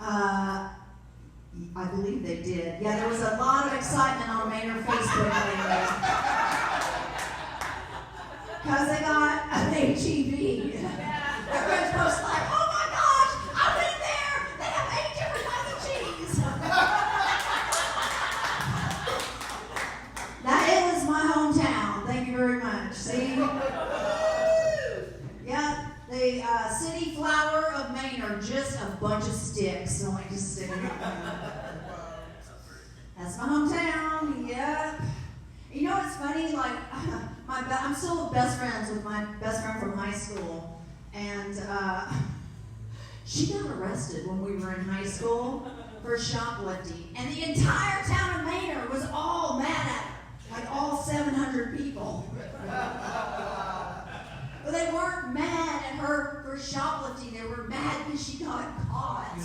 I believe they did. Yeah, there was a lot of excitement on Manor Facebook lately. Because they got an HEB. Everybody's posting like, oh my gosh, I've been there. They have 8 different kinds of cheese. That is my hometown. Thank you very much. See? Yeah, the city flower of Manor, just a bunch of sticks. So like just sticking up there. That's my hometown. Yep. You know what's funny? Like, I'm still best friends with my best friend from high school, and she got arrested when we were in high school for shoplifting, and the entire town of Manor was all mad at her, like all 700 people. But they weren't mad at her for shoplifting. They were mad because she got caught.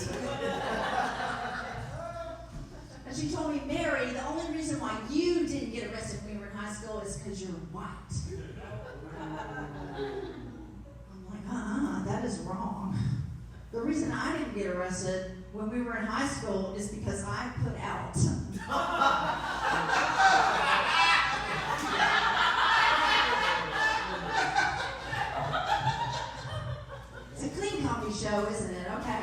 And she told me, Mary, the only reason why you didn't get arrested when we were in high school is because you're white. I'm like, that is wrong. The reason I didn't get arrested when we were in high school is because I put out. It's a clean coffee show, isn't it? Okay.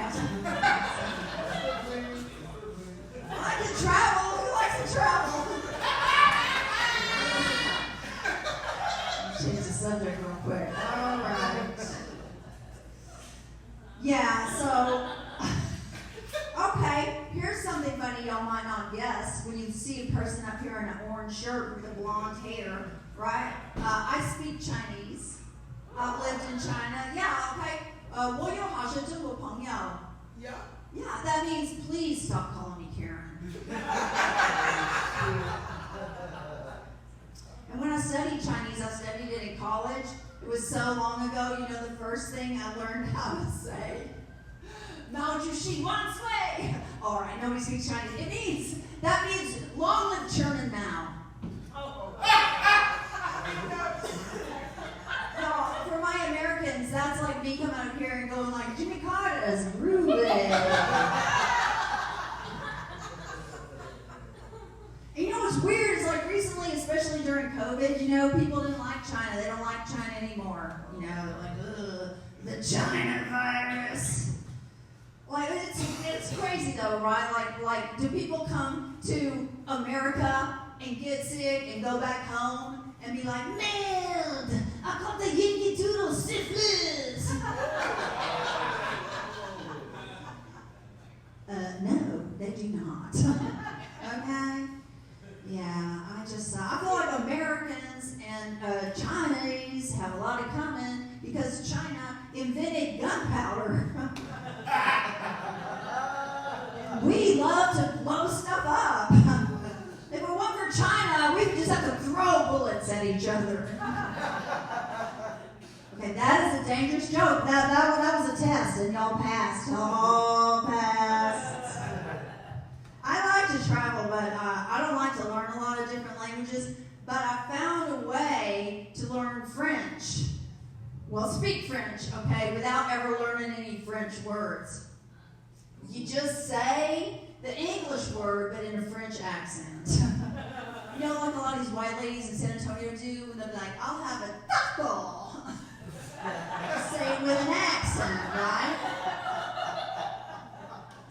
I like to travel. Who likes to travel? Change the subject real quick. All right. Yeah, so, okay, here's something funny y'all might not guess. When you see a person up here in an orange shirt with the blonde hair, right? I speak Chinese. I've lived in China. Yeah, okay. 我有好些中国朋友. Yeah, that means please stop calling me Karen. And when I studied Chinese, I studied it in college. It was so long ago, you know, the first thing I learned how to say, 毛主席万岁! All right, nobody speaks Chinese. That means long live Chairman Mao. So, for my Americans, that's like me coming up here and going like, Jimmy Carter's rude. And you know what's weird is like recently, especially during COVID, you know, people didn't like China. They don't like China anymore. You know, they're like, ugh, the China virus. Like, it's crazy though, right? Like, do people come to America and get sick and go back home and be like, merde, I caught the Yankee Doodle syphilis. No, they do not. Okay? Yeah, I feel like Americans and Chinese have a lot in common because China invented gunpowder. We love to blow stuff up. If it weren't for China, we would just have to throw bullets at each other. Okay, that is a dangerous joke. That was a test, and y'all passed. All passed. I like to travel, but I don't like to learn a lot of different languages. But I found a way to learn French. Well, speak French, okay, without ever learning any French words. You just say the English word, but in a French accent. You know, like a lot of these white ladies in San Antonio do, and they'll be like, I'll have a taco. Say it with an accent, right?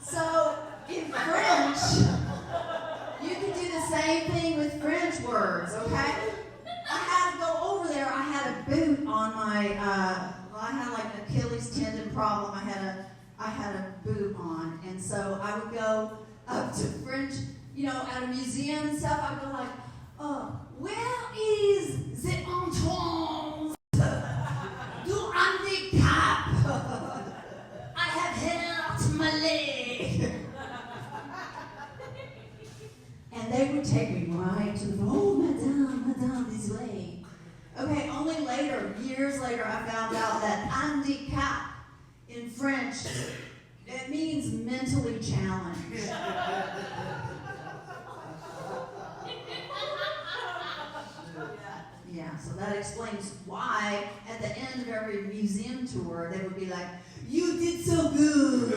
So, in French, you can do the same thing with French words, okay? I had to go over there. I had a boot on my, I had like an Achilles tendon problem. I had a boot on. And so I would go up to French, you know, at a museum and stuff. I would go like, where is the entrance du handicap? I have hurt my leg. And they would take me right to the, oh, madame, this way. Okay, only later, years later, I found out that handicap in French, it means mentally challenged. Yeah, so that explains why at the end of every museum tour, they would be like, you did so good.